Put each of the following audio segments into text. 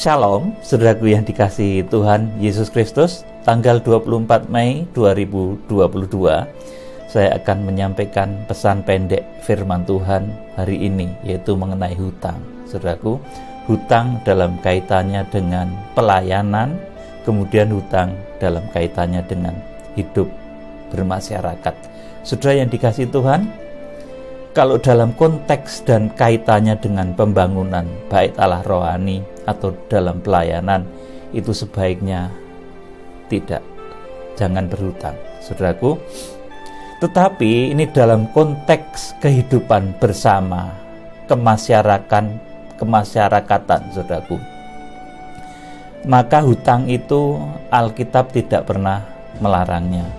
Shalom, saudaraku yang dikasihi Tuhan Yesus Kristus. Tanggal 24 Mei 2022, saya akan menyampaikan pesan pendek firman Tuhan hari ini, yaitu mengenai hutang. Saudaraku, hutang dalam kaitannya dengan pelayanan, kemudian hutang dalam kaitannya dengan hidup bermasyarakat. Saudara yang dikasihi Tuhan, kalau dalam konteks dan kaitannya dengan pembangunan bait Allah rohani atau dalam pelayanan, itu sebaiknya jangan berhutang, saudaraku. Tetapi ini dalam konteks kehidupan bersama, kemasyarakatan, saudaraku. Maka hutang itu Alkitab tidak pernah melarangnya,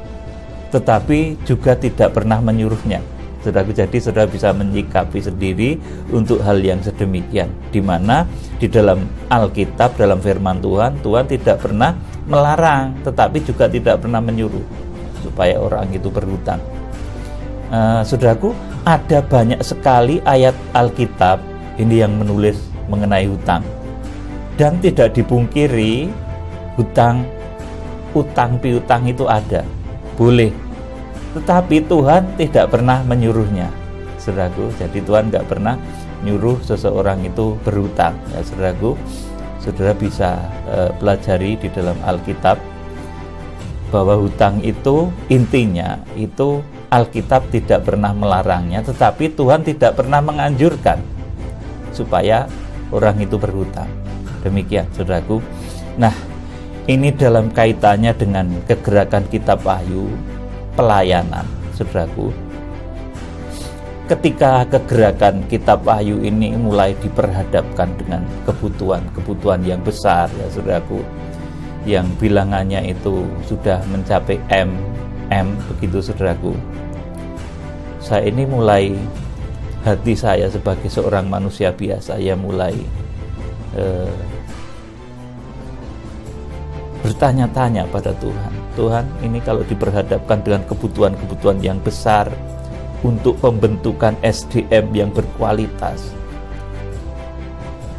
tetapi juga tidak pernah menyuruhnya. Saudaraku, jadi saudara bisa menyikapi sendiri untuk hal yang sedemikian, di mana di dalam Alkitab, dalam firman Tuhan, Tuhan tidak pernah melarang, tetapi juga tidak pernah menyuruh supaya orang itu berhutang. Saudaraku, ada banyak sekali ayat Alkitab ini yang menulis mengenai hutang, dan tidak dipungkiri utang piutang itu ada, boleh. Tetapi Tuhan tidak pernah menyuruhnya, saudaraku. Jadi Tuhan nggak pernah nyuruh seseorang itu berhutang, ya saudaraku. Saudara bisa pelajari di dalam Alkitab bahwa hutang itu intinya itu Alkitab tidak pernah melarangnya, tetapi Tuhan tidak pernah menganjurkan supaya orang itu berhutang. Demikian, saudaraku. Nah, ini dalam kaitannya dengan kegerakan Kitab Wahyu, pelayanan, saudaraku. Ketika kegerakan Kitab Wahyu ini mulai diperhadapkan dengan kebutuhan yang besar, ya saudaraku, yang bilangannya itu sudah mencapai M begitu, saudaraku. Saya ini mulai, hati saya sebagai seorang manusia biasa, ya mulai bertanya-tanya pada Tuhan, ini kalau diperhadapkan dengan kebutuhan yang besar untuk pembentukan SDM yang berkualitas,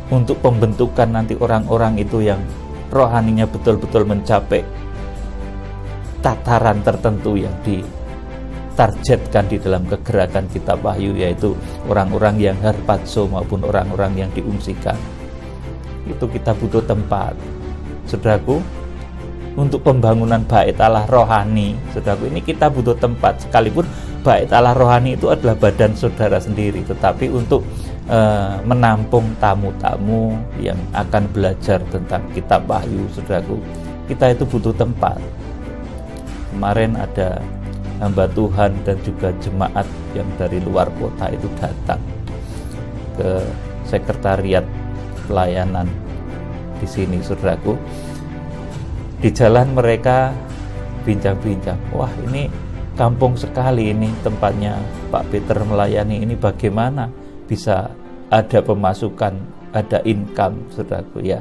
untuk pembentukan nanti orang-orang itu yang rohaninya betul-betul mencapai tataran tertentu yang ditargetkan di dalam kegerakan Kitab Wahyu, yaitu orang-orang yang harpazo maupun orang-orang yang diungsikan. Itu kita butuh tempat, saudaraku. Untuk pembangunan bait Allah rohani, saudaraku, ini kita butuh tempat. Sekalipun bait Allah rohani itu adalah badan saudara sendiri, tetapi untuk menampung tamu-tamu yang akan belajar tentang Kitab Wahyu, saudaraku, kita itu butuh tempat. Kemarin ada hamba Tuhan dan juga jemaat yang dari luar kota itu datang ke sekretariat pelayanan di sini, saudaraku. Di jalan mereka bincang-bincang, wah ini kampung sekali ini tempatnya Pak Peter melayani, ini bagaimana bisa ada pemasukan, ada income, saudaraku. Ya,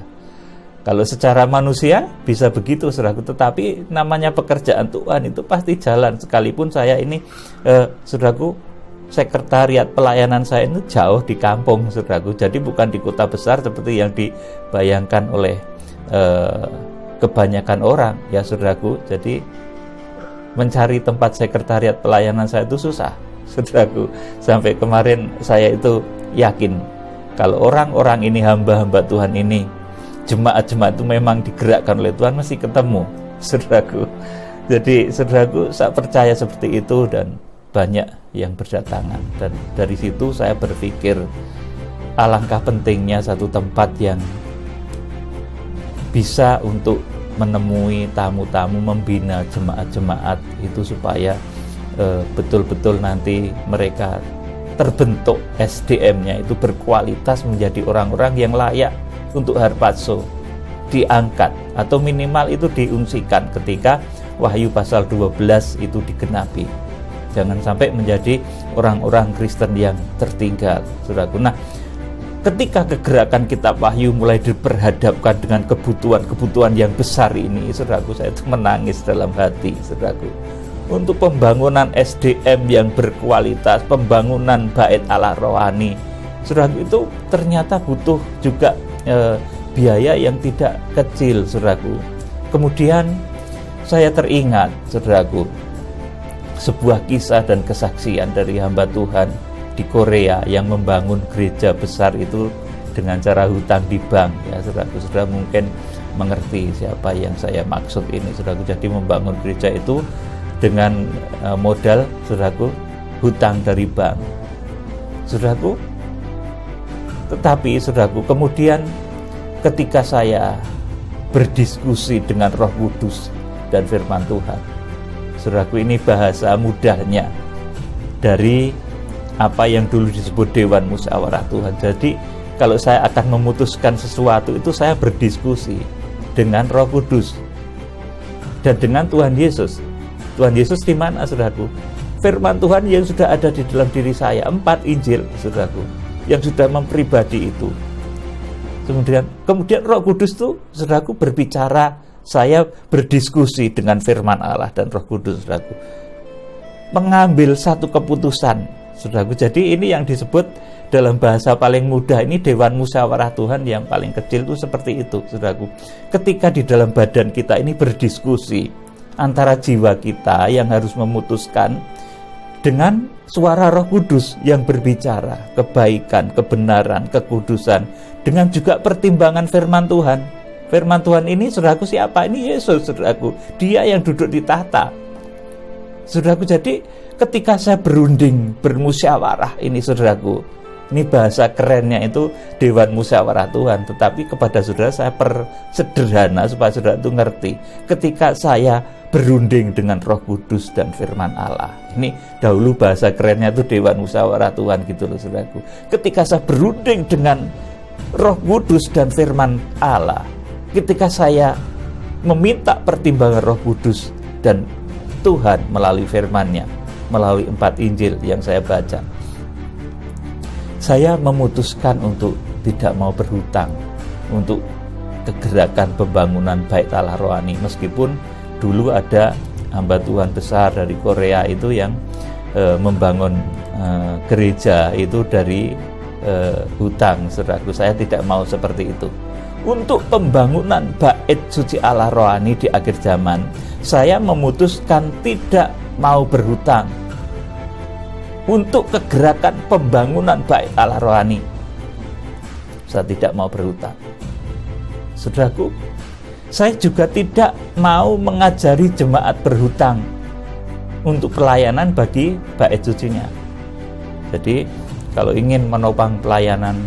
kalau secara manusia bisa begitu, saudaraku, tetapi namanya pekerjaan Tuhan itu pasti jalan. Sekalipun saya ini, saudaraku, sekretariat pelayanan saya itu jauh di kampung, saudaraku, jadi bukan di kota besar seperti yang dibayangkan oleh kebanyakan orang, ya saudaraku. Jadi mencari tempat sekretariat pelayanan saya itu susah, saudaraku. Sampai kemarin saya itu yakin kalau orang-orang ini, hamba-hamba Tuhan ini, jemaat-jemaat itu memang digerakkan oleh Tuhan, mesti ketemu, saudaraku. Jadi saudaraku, saya percaya seperti itu, dan banyak yang berdatangan. Dan dari situ saya berpikir alangkah pentingnya satu tempat yang bisa untuk menemui tamu-tamu, membina jemaat-jemaat itu supaya betul-betul nanti mereka terbentuk SDM-nya itu berkualitas, menjadi orang-orang yang layak untuk harpazo, diangkat atau minimal itu diungsikan ketika Wahyu pasal 12 itu digenapi. Jangan sampai menjadi orang-orang Kristen yang tertinggal, saudaraku. Nah, ketika kegerakan Kitab Wahyu mulai diperhadapkan dengan kebutuhan yang besar ini, saudaraku, saya itu menangis dalam hati, saudaraku. Untuk pembangunan SDM yang berkualitas, pembangunan bait Allah rohani, saudaraku, itu ternyata butuh juga biaya yang tidak kecil, saudaraku. Kemudian saya teringat, saudaraku, sebuah kisah dan kesaksian dari hamba Tuhan di Korea yang membangun gereja besar itu dengan cara hutang di bank. Ya, saudaraku, sudah mungkin mengerti siapa yang saya maksud ini, saudaraku. Jadi membangun gereja itu dengan modal, saudaraku, hutang dari bank, saudaraku. Tetapi, saudaraku, kemudian ketika saya berdiskusi dengan Roh Kudus dan firman Tuhan, saudaraku, ini bahasa mudahnya dari apa yang dulu disebut Dewan Musyawarah Tuhan. Jadi kalau saya akan memutuskan sesuatu itu saya berdiskusi dengan Roh Kudus dan dengan Tuhan Yesus. Tuhan Yesus di mana, saudaraku? Firman Tuhan yang sudah ada di dalam diri saya, 4 Injil, saudaraku, yang sudah mempribadi itu. Kemudian Roh Kudus itu, saudaraku, berbicara. Saya berdiskusi dengan firman Allah dan Roh Kudus, saudaraku, mengambil satu keputusan, saudaraku. Jadi ini yang disebut dalam bahasa paling mudah ini Dewan Musyawarah Tuhan yang paling kecil itu seperti itu, saudaraku. Ketika di dalam badan kita ini berdiskusi antara jiwa kita yang harus memutuskan dengan suara Roh Kudus yang berbicara kebaikan, kebenaran, kekudusan, dengan juga pertimbangan firman Tuhan. Firman Tuhan ini, saudaraku, siapa? Ini Yesus, saudaraku. Dia yang duduk di tahta, saudaraku. Jadi ketika saya berunding, bermusyawarah ini, saudaraku, ini bahasa kerennya itu Dewan Musyawarah Tuhan. Tetapi kepada saudara saya persederhana supaya saudara itu ngerti. Ketika saya berunding dengan Roh Kudus dan firman Allah, ini dahulu bahasa kerennya itu Dewan Musyawarah Tuhan, gitu loh, saudaraku. Ketika saya berunding dengan Roh Kudus dan firman Allah, ketika saya meminta pertimbangan Roh Kudus dan Tuhan melalui firman-Nya, melalui 4 Injil yang saya baca, saya memutuskan untuk tidak mau berhutang untuk kegerakan pembangunan Bait Allah Rohani. Meskipun dulu ada hamba Tuhan besar dari Korea itu yang membangun gereja itu dari hutang, saudaraku. Saya tidak mau seperti itu. Untuk pembangunan Bait Suci Allah Rohani di akhir zaman, saya memutuskan tidak mau berhutang untuk kegerakan pembangunan Bait Allah Rohani. Saya tidak mau berhutang, saudaraku. Saya juga tidak mau mengajari jemaat berhutang untuk pelayanan bagi Bait Sucinya. Jadi kalau ingin menopang pelayanan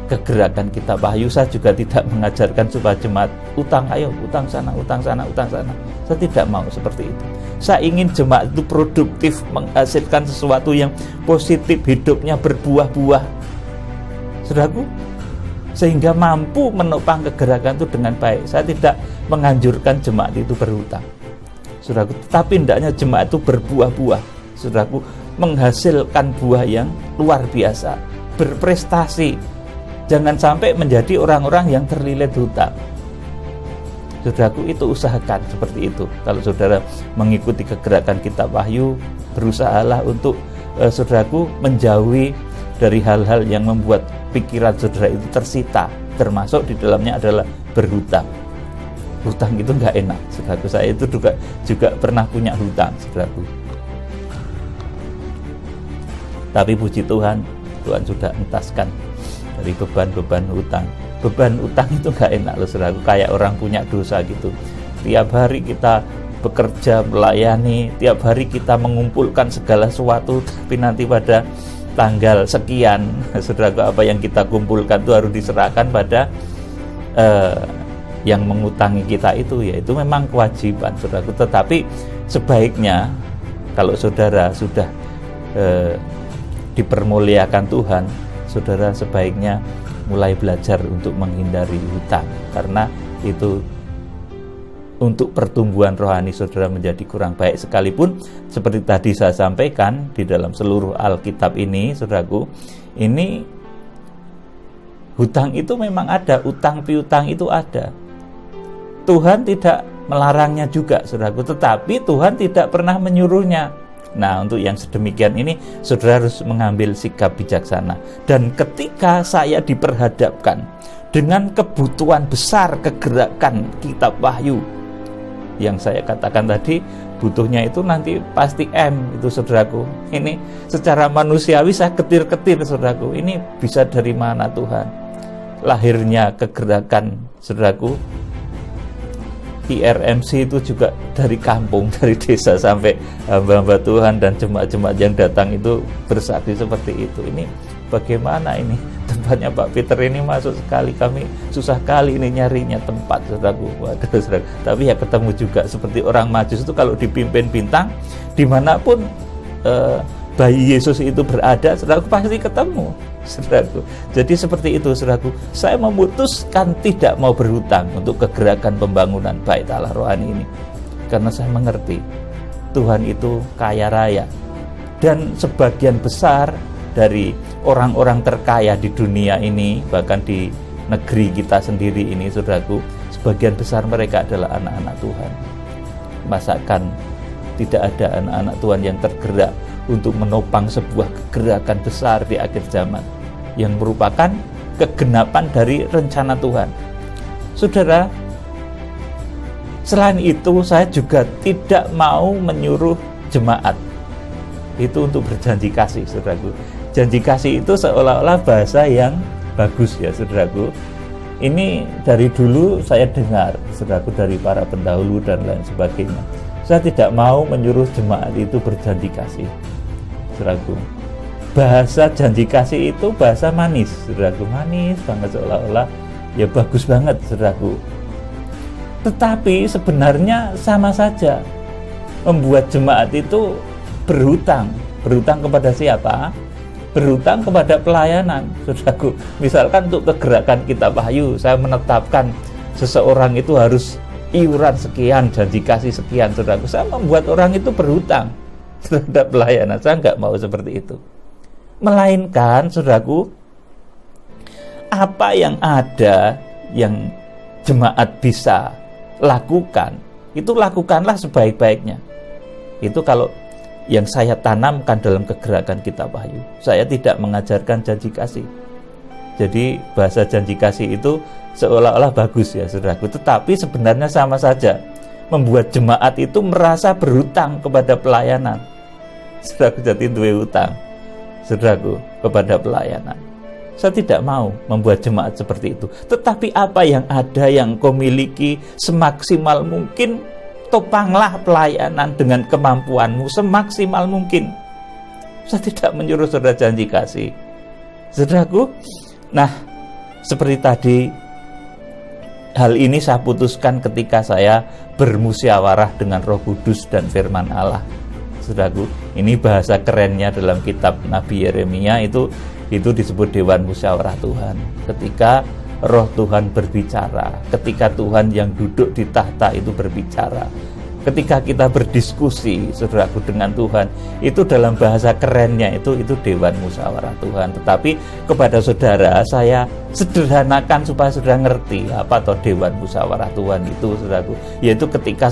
kegerakan Kitab Wahyu, saya juga tidak mengajarkan supaya jemaat utang, ayo utang sana, utang sana, utang sana. Saya tidak mau seperti itu. Saya ingin jemaat itu produktif, menghasilkan sesuatu yang positif, hidupnya berbuah-buah, saudaraku, sehingga mampu menopang kegerakan itu dengan baik. Saya tidak menganjurkan jemaat itu berhutang, saudaraku, tetapi hendaknya jemaat itu berbuah-buah, saudaraku, menghasilkan buah yang luar biasa, berprestasi. Jangan sampai menjadi orang-orang yang terlilit hutang, saudaraku. Itu usahakan seperti itu. Kalau saudara mengikuti kegerakan Kitab Wahyu, berusahalah untuk saudaraku menjauhi dari hal-hal yang membuat pikiran saudara itu tersita, termasuk di dalamnya adalah berhutang. Hutang itu nggak enak, saudaraku. Saya itu juga pernah punya hutang, saudaraku. Tapi puji Tuhan, Tuhan sudah entaskan dari beban-beban hutang. Beban utang itu gak enak loh, saudaraku, kayak orang punya dosa gitu. Tiap hari kita bekerja, melayani, tiap hari kita mengumpulkan segala sesuatu, tapi nanti pada tanggal sekian, saudaraku, apa yang kita kumpulkan itu harus diserahkan pada yang mengutangi kita itu. Ya itu memang kewajiban, saudaraku. Tetapi sebaiknya kalau saudara sudah dipermuliakan Tuhan, saudara sebaiknya mulai belajar untuk menghindari hutang, karena itu untuk pertumbuhan rohani saudara menjadi kurang baik. Sekalipun seperti tadi saya sampaikan di dalam seluruh Alkitab ini, saudaraku, ini hutang itu memang ada, utang piutang itu ada. Tuhan tidak melarangnya juga, saudaraku, tetapi Tuhan tidak pernah menyuruhnya. Nah, untuk yang sedemikian ini, saudara harus mengambil sikap bijaksana. Dan ketika saya diperhadapkan dengan kebutuhan besar kegerakan kitab Wahyu. Yang saya katakan tadi, butuhnya itu nanti pasti M itu saudaraku. Ini secara manusiawi saya ketir-ketir saudaraku. Ini bisa dari mana Tuhan? Lahirnya kegerakan saudaraku. IRMC itu juga dari kampung, dari desa, sampai hamba-hamba Tuhan dan jemaat-jemaat yang datang itu bersaksi seperti itu. Ini bagaimana ini tempatnya Pak Peter ini masuk sekali, kami susah kali ini nyarinya tempat saudaraku. Waduh saudara, tapi ya ketemu juga seperti orang Majus itu kalau dipimpin bintang dimanapun bayi Yesus itu berada, saudaraku pasti ketemu saudaraku. Jadi seperti itu saudaraku, saya memutuskan tidak mau berhutang untuk kegerakan pembangunan Bait Allah Rohani ini, karena saya mengerti Tuhan itu kaya raya, dan sebagian besar dari orang-orang terkaya di dunia ini, bahkan di negeri kita sendiri ini saudaraku, sebagian besar mereka adalah anak-anak Tuhan. Masakan tidak ada anak-anak Tuhan yang tergerak untuk menopang sebuah kegerakan besar di akhir zaman yang merupakan kegenapan dari rencana Tuhan. Saudara, selain itu saya juga tidak mau menyuruh jemaat itu untuk berjanji kasih saudaraku. Janji kasih itu seolah-olah bahasa yang bagus ya saudaraku. Ini dari dulu saya dengar saudaraku, dari para pendahulu dan lain sebagainya. Saya tidak mau menyuruh jemaat itu berjanji kasih saudaraku. Bahasa janji kasih itu bahasa manis saudaraku, manis banget, seolah-olah ya bagus banget saudaraku. Tetapi sebenarnya sama saja membuat jemaat itu berhutang. Berhutang kepada siapa? Berhutang kepada pelayanan saudaraku. Misalkan untuk kegerakan kitab Wahyu, saya menetapkan seseorang itu harus iuran sekian, janji kasih sekian saudaraku. Saya membuat orang itu berhutang terhadap pelayanan. Saya nggak mau seperti itu. Melainkan saudaraku, apa yang ada yang jemaat bisa lakukan, itu lakukanlah sebaik-baiknya. Itu kalau yang saya tanamkan dalam kegerakan kitab Wahyu. Saya tidak mengajarkan janji kasih. Jadi bahasa janji kasih itu seolah-olah bagus ya saudaraku, tetapi sebenarnya sama saja membuat jemaat itu merasa berhutang kepada pelayanan. Saudaraku, jadi duwe hutang saudaraku kepada pelayanan. Saya tidak mau membuat jemaat seperti itu. Tetapi apa yang ada yang kau miliki, semaksimal mungkin topanglah pelayanan dengan kemampuanmu semaksimal mungkin. Saya tidak menyuruh saudara janji kasih saudaraku. Nah, seperti tadi, hal ini saya putuskan ketika saya bermusyawarah dengan Roh Kudus dan firman Allah saudaraku. Ini bahasa kerennya dalam kitab Nabi Yeremia itu disebut Dewan Musyawarah Tuhan. Ketika Roh Tuhan berbicara, ketika Tuhan yang duduk di tahta itu berbicara, ketika kita berdiskusi saudaraku dengan Tuhan, itu dalam bahasa kerennya itu Dewan Musyawarah Tuhan. Tetapi kepada saudara saya sederhanakan supaya saudara ngerti apa toh Dewan Musyawarah Tuhan itu saudaraku, yaitu ketika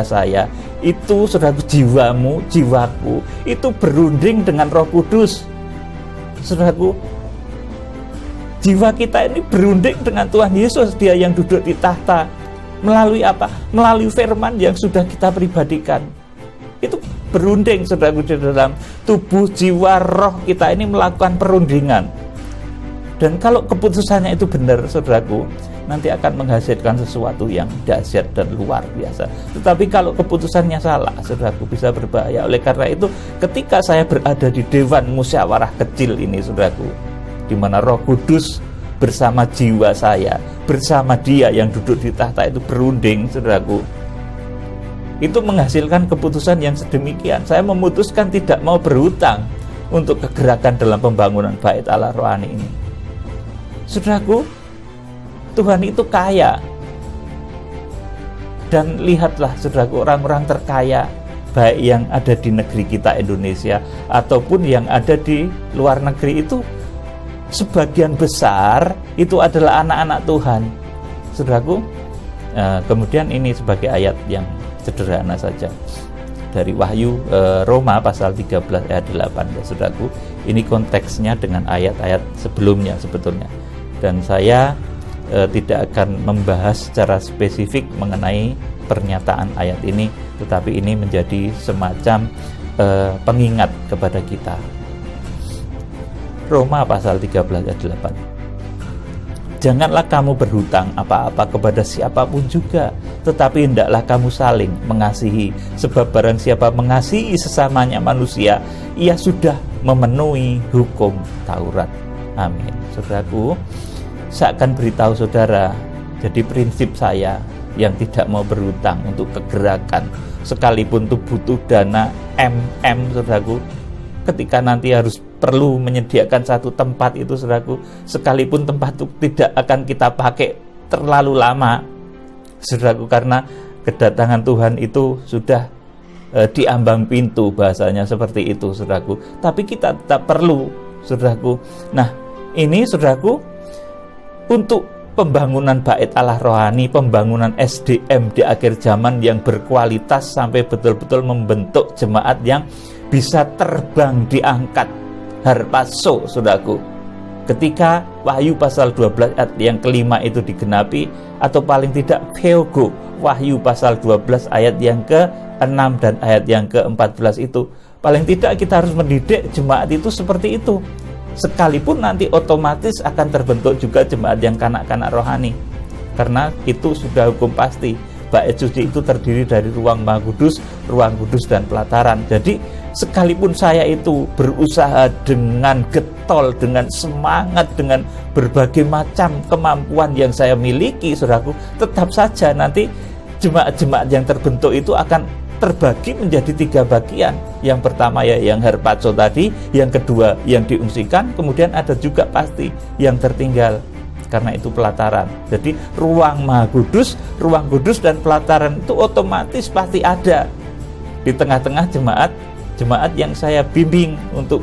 saya itu saudaraku, jiwamu, jiwaku itu berunding dengan Roh Kudus saudaraku. Jiwa kita ini berunding dengan Tuhan Yesus, Dia yang duduk di tahta. Melalui apa? Melalui firman yang sudah kita pribadikan. Itu berunding saudaraku, di dalam tubuh, jiwa, roh kita ini melakukan perundingan. Dan kalau keputusannya itu benar saudaraku, nanti akan menghasilkan sesuatu yang dahsyat dan luar biasa. Tetapi kalau keputusannya salah saudaraku, bisa berbahaya. Oleh karena itu, ketika saya berada di Dewan Musyawarah kecil ini saudaraku, di mana Roh Kudus bersama jiwa saya, bersama Dia yang duduk di tahta itu berunding saudaraku, itu menghasilkan keputusan yang sedemikian. Saya memutuskan tidak mau berhutang untuk kegerakan dalam pembangunan Bait Allah Rohani ini saudaraku. Tuhan itu kaya, dan lihatlah saudaraku, orang-orang terkaya baik yang ada di negeri kita Indonesia ataupun yang ada di luar negeri itu, sebagian besar itu adalah anak-anak Tuhan saudaraku. Kemudian ini sebagai ayat yang sederhana saja dari Wahyu Roma pasal 13 ayat 8 ya saudaraku. Ini konteksnya dengan ayat-ayat sebelumnya sebetulnya. Dan saya tidak akan membahas secara spesifik mengenai pernyataan ayat ini, tetapi ini menjadi semacam pengingat kepada kita. Roma pasal 13 ayat 8. Janganlah kamu berhutang apa-apa kepada siapapun juga, tetapi hendaklah kamu saling mengasihi, sebab barang siapa mengasihi sesamanya manusia, ia sudah memenuhi hukum Taurat. Amin. Saudaraku, saya akan beritahu saudara, jadi prinsip saya yang tidak mau berhutang untuk kegerakan, sekalipun itu butuh dana saudaraku, ketika nanti harus perlu menyediakan satu tempat itu, saudaraku, sekalipun tempat itu tidak akan kita pakai terlalu lama, saudaraku, karena kedatangan Tuhan itu sudah di ambang pintu, bahasanya seperti itu, saudaraku. Tapi kita tetap perlu, saudaraku. Nah, ini, saudaraku, untuk pembangunan bait Allah rohani, pembangunan SDM di akhir zaman yang berkualitas sampai betul-betul membentuk jemaat yang bisa terbang diangkat harpazo, saudaraku. Ketika Wahyu pasal 12 ayat yang kelima itu digenapi, atau paling tidak Theogo, Wahyu pasal 12 ayat yang ke-6 dan ayat yang ke-14 itu, paling tidak kita harus mendidik jemaat itu seperti itu. Sekalipun nanti otomatis akan terbentuk juga jemaat yang kanak-kanak rohani, karena itu sudah hukum pasti. Bait suci itu terdiri dari ruang Maha Kudus, ruang kudus, dan pelataran. Jadi sekalipun saya itu berusaha dengan getol, dengan semangat, dengan berbagai macam kemampuan yang saya miliki, saudaraku, tetap saja nanti jemaat-jemaat yang terbentuk itu akan terbagi menjadi 3 bagian. Yang pertama ya yang harpazo tadi, yang kedua yang diungsikan, kemudian ada juga pasti yang tertinggal, karena itu pelataran. Jadi ruang Maha Kudus, ruang kudus, dan pelataran itu otomatis pasti ada di tengah-tengah jemaat yang saya bimbing untuk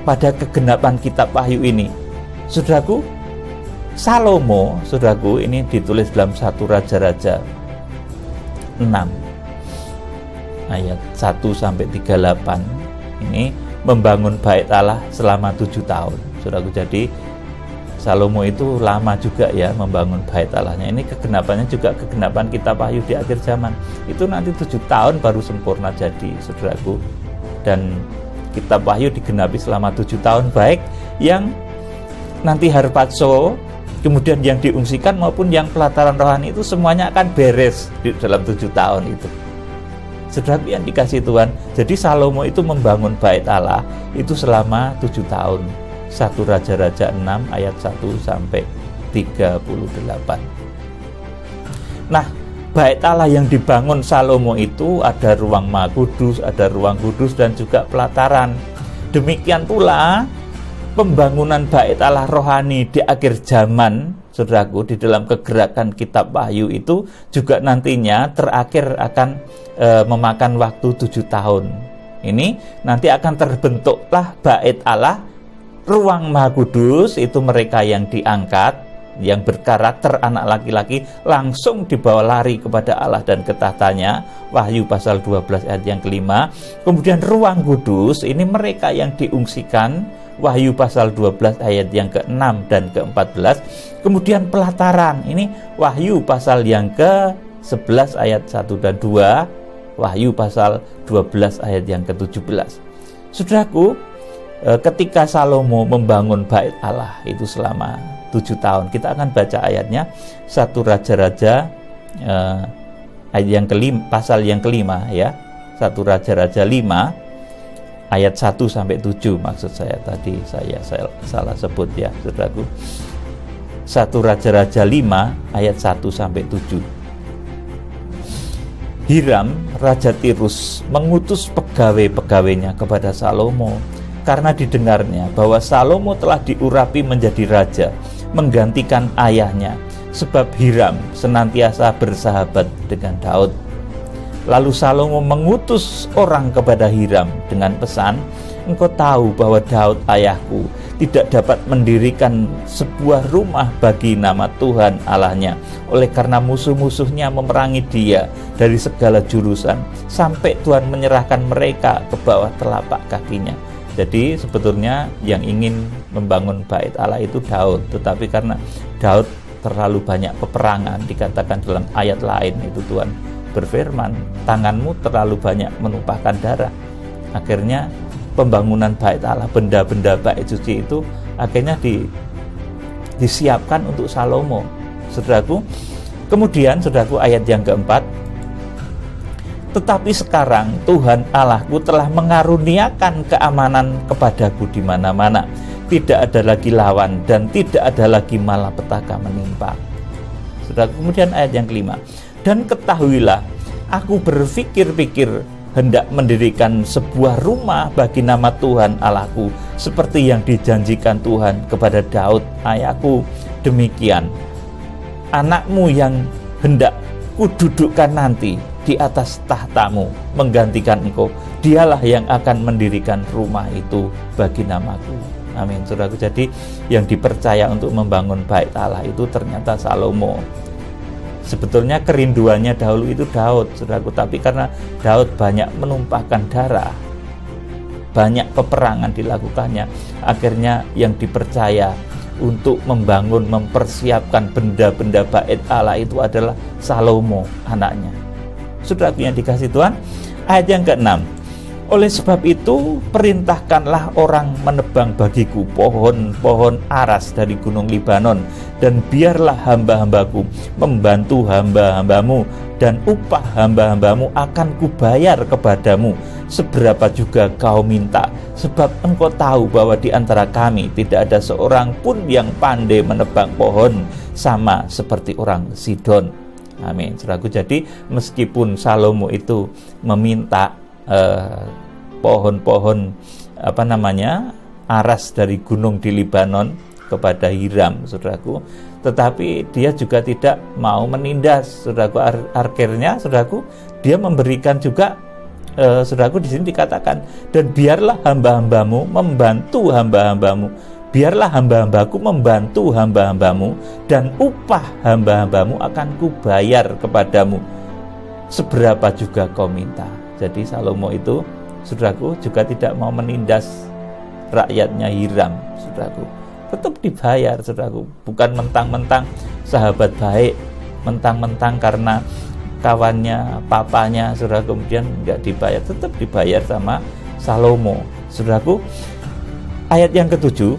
pada kegenapan kitab Wahyu ini. Saudaraku, Salomo, saudaraku, ini ditulis dalam 1 Raja-Raja 6 ayat 1-38. Ini membangun bait Allah selama 7 tahun, saudaraku. Jadi Salomo itu lama juga ya membangun bait Allahnya. Ini kegenapannya juga kegenapan kitab Wahyu di akhir zaman. Itu nanti 7 tahun baru sempurna jadi, saudaraku. Dan kitab Wahyu digenapi selama 7 tahun, baik yang nanti harpazo, kemudian yang diungsikan maupun yang pelataran rohani, itu semuanya akan beres di dalam 7 tahun itu, saudaraku yang dikasihi Tuhan. Jadi Salomo itu membangun bait Allah itu selama 7 tahun. 1 Raja-Raja 6 ayat 1-38. Nah, bait Allah yang dibangun Salomo itu ada ruang Maha Kudus, ada ruang kudus, dan juga pelataran. Demikian pula pembangunan bait Allah rohani di akhir zaman, saudaraku, di dalam kegerakan kitab Wahyu itu juga nantinya terakhir akan memakan waktu 7 tahun. Ini nanti akan terbentuklah bait Allah. Ruang Maha Kudus itu mereka yang diangkat, yang berkarakter anak laki-laki, langsung dibawa lari kepada Allah dan ketahtanya, Wahyu pasal 12 ayat yang kelima. Kemudian ruang kudus ini mereka yang diungsikan, Wahyu pasal 12 ayat yang ke-6 dan ke-14. Kemudian pelataran, ini Wahyu pasal yang ke-11 ayat 1 dan 2, Wahyu pasal 12 ayat yang ke-17. Saudaraku, ketika Salomo membangun bait Allah itu selama 7 tahun, kita akan baca ayatnya 1 Raja-Raja ayat yang kelima, pasal yang kelima ya, 1 Raja-Raja 5 ayat 1-7. Maksud saya tadi saya salah sebut ya, saudaraku. 1 Raja-Raja 5 ayat 1-7. Hiram, Raja Tirus, mengutus pegawai-pegawainya kepada Salomo, karena didengarnya bahwa Salomo telah diurapi menjadi raja, menggantikan ayahnya, sebab Hiram senantiasa bersahabat dengan Daud. Lalu Salomo mengutus orang kepada Hiram dengan pesan, "Engkau tahu bahwa Daud ayahku tidak dapat mendirikan sebuah rumah bagi nama Tuhan Allahnya, oleh karena musuh-musuhnya memerangi dia dari segala jurusan, sampai Tuhan menyerahkan mereka ke bawah telapak kakinya." Jadi sebetulnya yang ingin membangun bait Allah itu Daud, tetapi karena Daud terlalu banyak peperangan, dikatakan dalam ayat lain itu Tuhan berfirman, tanganmu terlalu banyak menumpahkan darah. Akhirnya pembangunan bait Allah, benda-benda bait suci itu akhirnya disiapkan untuk Salomo, saudaraku. Kemudian saudaraku, ayat yang keempat, tetapi sekarang Tuhan Allahku telah mengaruniakan keamanan kepadaku di mana-mana. Tidak ada lagi lawan dan tidak ada lagi malapetaka menimpa. Saudara, kemudian ayat yang kelima, dan ketahuilah, aku berpikir-pikir hendak mendirikan sebuah rumah bagi nama Tuhan Allahku, seperti yang dijanjikan Tuhan kepada Daud ayahku. Demikian anakmu yang hendak kududukkan nanti di atas tahtamu menggantikan engkau, dialah yang akan mendirikan rumah itu bagi namaku. Amin. Saudaraku, jadi yang dipercaya untuk membangun bait Allah itu ternyata Salomo. Sebetulnya kerinduannya dahulu itu Daud, saudaraku, tapi karena Daud banyak menumpahkan darah, banyak peperangan dilakukannya, akhirnya yang dipercaya untuk membangun, mempersiapkan benda-benda bait Allah itu adalah Salomo, anaknya. Saudaraku yang dikasih Tuhan, ayat yang ke-6, oleh sebab itu perintahkanlah orang menebang bagiku pohon-pohon aras dari gunung Libanon, dan biarlah hamba-hambaku membantu hamba-hambamu, dan upah hamba-hambamu akan kubayar kepadamu seberapa juga kau minta, sebab engkau tahu bahwa di antara kami tidak ada seorang pun yang pandai menebang pohon sama seperti orang Sidon. Amin. Saudaraku, jadi meskipun Salomo itu meminta pohon-pohon aras dari gunung di Libanon kepada Hiram, saudaraku, tetapi dia juga tidak mau menindas, saudaraku. Akhirnya, saudaraku, dia memberikan juga, saudaraku, di sini dikatakan, dan biarlah hamba-hambamu membantu hamba-hambamu, biarlah hamba-hambaku membantu hamba-hambamu, dan upah hamba-hambamu akan kubayar kepadamu seberapa juga kau minta. Jadi Salomo itu, saudaraku, juga tidak mau menindas rakyatnya Hiram, saudaraku. Tetap dibayar, saudaraku. Bukan mentang-mentang sahabat baik, mentang-mentang karena kawannya, papanya, saudaraku, kemudian nggak dibayar, tetap dibayar sama Salomo, saudaraku. Ayat yang ke-7,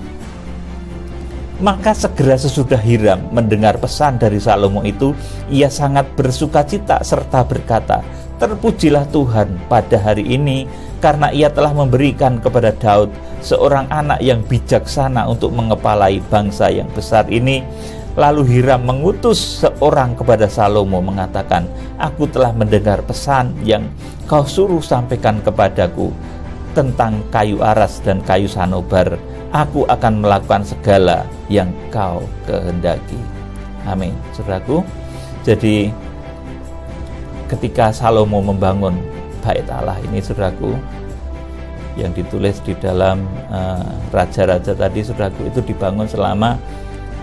maka segera sesudah Hiram mendengar pesan dari Salomo itu, ia sangat bersukacita serta berkata, terpujilah Tuhan pada hari ini, karena ia telah memberikan kepada Daud seorang anak yang bijaksana untuk mengepalai bangsa yang besar ini. Lalu Hiram mengutus seorang kepada Salomo mengatakan, aku telah mendengar pesan yang kau suruh sampaikan kepadaku tentang kayu aras dan kayu sanobar. Aku akan melakukan segala yang kau kehendaki. Amin. Saudaraku, jadi ketika Salomo membangun bait Allah ini, saudaraku, yang ditulis di dalam raja-raja tadi, saudaraku, itu dibangun selama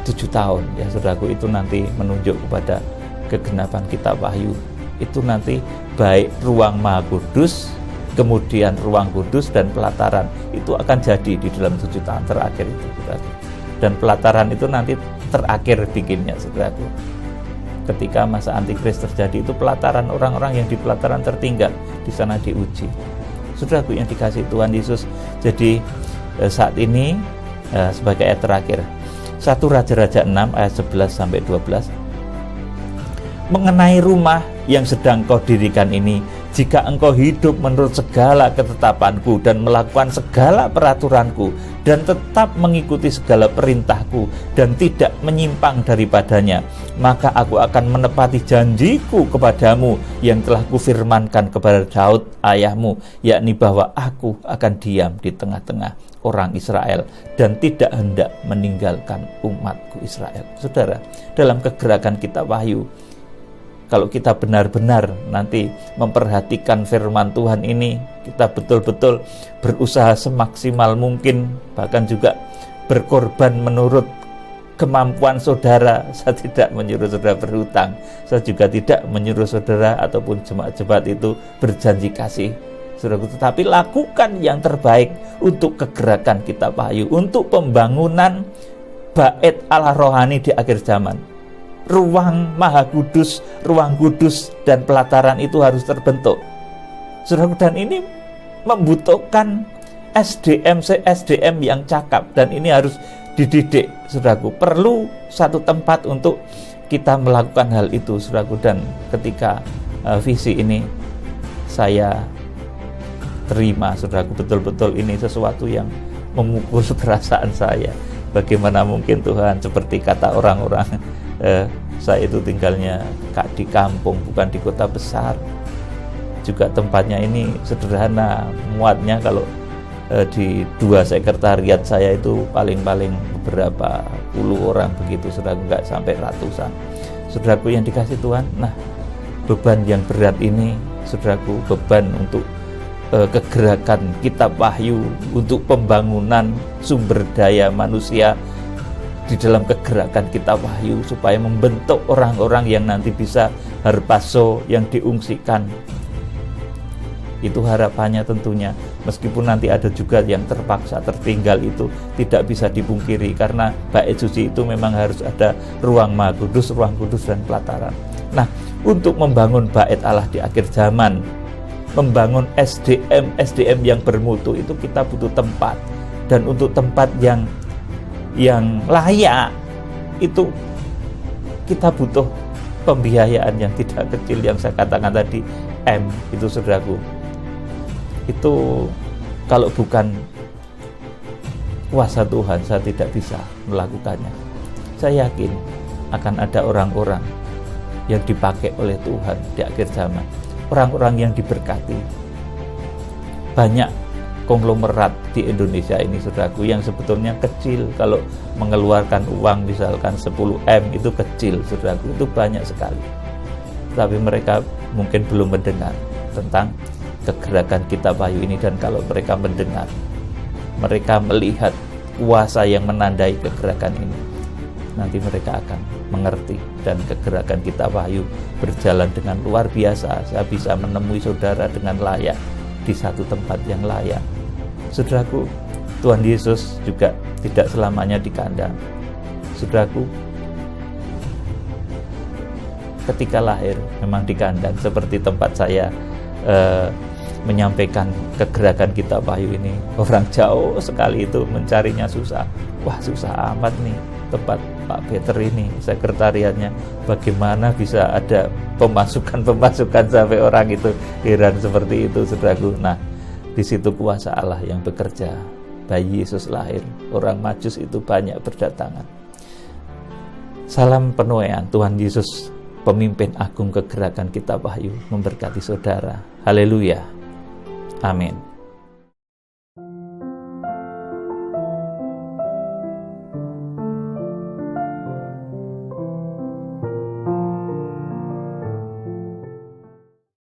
7 tahun, ya saudaraku. Itu nanti menunjuk kepada kegenapan kitab Wahyu. Itu nanti baik ruang Maha Kudus, kemudian ruang kudus dan pelataran itu akan jadi di dalam 7 tahun terakhir itu, saudaraku. Dan pelataran itu nanti terakhir bikinnya, saudaraku. Ketika masa antikris terjadi, itu pelataran, orang-orang yang di pelataran tertinggal di sana diuji, saudaraku yang dikasih Tuhan Yesus. Jadi saat ini sebagai ayat terakhir, 1 Raja-Raja 6 ayat 11 sampai 12, mengenai rumah yang sedang kau dirikan ini, jika engkau hidup menurut segala ketetapanku dan melakukan segala peraturanku dan tetap mengikuti segala perintahku dan tidak menyimpang daripadanya, maka aku akan menepati janjiku kepadamu yang telah kufirmankan kepada Daud ayahmu, yakni bahwa aku akan diam di tengah-tengah orang Israel dan tidak hendak meninggalkan umatku Israel. Saudara, dalam kegerakan kitab Wahyu, kalau kita benar-benar nanti memperhatikan firman Tuhan ini, kita betul-betul berusaha semaksimal mungkin, bahkan juga berkorban menurut kemampuan saudara. Saya tidak menyuruh saudara berhutang, saya juga tidak menyuruh saudara ataupun jemaat-jemaat itu berjanji kasih saudaraku, tetapi lakukan yang terbaik untuk kegerakan kitab wahyu, untuk pembangunan bait Allah rohani di akhir zaman. Ruang maha kudus, ruang kudus dan pelataran itu harus terbentuk, saudaraku, dan ini membutuhkan SDM yang cakap, dan ini harus dididik, saudaraku. Perlu satu tempat untuk kita melakukan hal itu, saudaraku. Dan ketika visi ini saya terima, saudaraku, betul-betul ini sesuatu yang memukul perasaan saya. Bagaimana mungkin Tuhan, seperti kata orang-orang, saya itu tinggalnya di kampung, bukan di kota besar. Juga tempatnya ini sederhana, muatnya kalau di 2 sekretariat saya itu paling-paling beberapa puluh orang begitu, saudaraku, nggak sampai ratusan. Saudaraku yang dikasih Tuhan, nah beban yang berat ini, saudaraku, beban untuk kegerakan kitab wahyu, untuk pembangunan sumber daya manusia di dalam kegerakan kitab wahyu, supaya membentuk orang-orang yang nanti bisa harpazo yang diungsikan. Itu harapannya tentunya, meskipun nanti ada juga yang terpaksa tertinggal, itu tidak bisa dipungkiri, karena bait suci itu memang harus ada ruang maha kudus, ruang kudus dan pelataran. Nah, untuk membangun bait Allah di akhir zaman, membangun SDM yang bermutu, itu kita butuh tempat. Dan untuk tempat yang layak, itu kita butuh pembiayaan yang tidak kecil, yang saya katakan tadi, M itu, saudaraku. Itu kalau bukan kuasa Tuhan, saya tidak bisa melakukannya. Saya yakin akan ada orang-orang yang dipakai oleh Tuhan di akhir zaman, orang-orang yang diberkati. Banyak konglomerat di Indonesia ini, saudaraku, yang sebetulnya kecil. Kalau mengeluarkan uang misalkan 10M itu kecil, saudaraku, itu banyak sekali. Tapi mereka mungkin belum mendengar tentang kegerakan kitab wahyu ini, dan kalau mereka mendengar, mereka melihat kuasa yang menandai kegerakan ini, nanti mereka akan mengerti, dan kegerakan kitab wahyu berjalan dengan luar biasa. Saya bisa menemui saudara dengan layak di satu tempat yang layak. Saudaraku, Tuhan Yesus juga tidak selamanya di kandang. Saudaraku, ketika lahir memang di kandang, seperti tempat saya menyampaikan kegerakan kitab wahyu ini. Orang jauh sekali itu mencarinya susah. Wah, susah amat nih tempat Pak Peter ini, sekretariatnya. Bagaimana bisa ada pemasukan sampai orang itu heran seperti itu, saudaraku. Nah, di situ kuasa Allah yang bekerja. Bayi Yesus lahir, orang Majus itu banyak berdatangan. Salam penuaian Tuhan Yesus, pemimpin agung kegerakan kitab wahyu, memberkati saudara. Haleluya. Amin.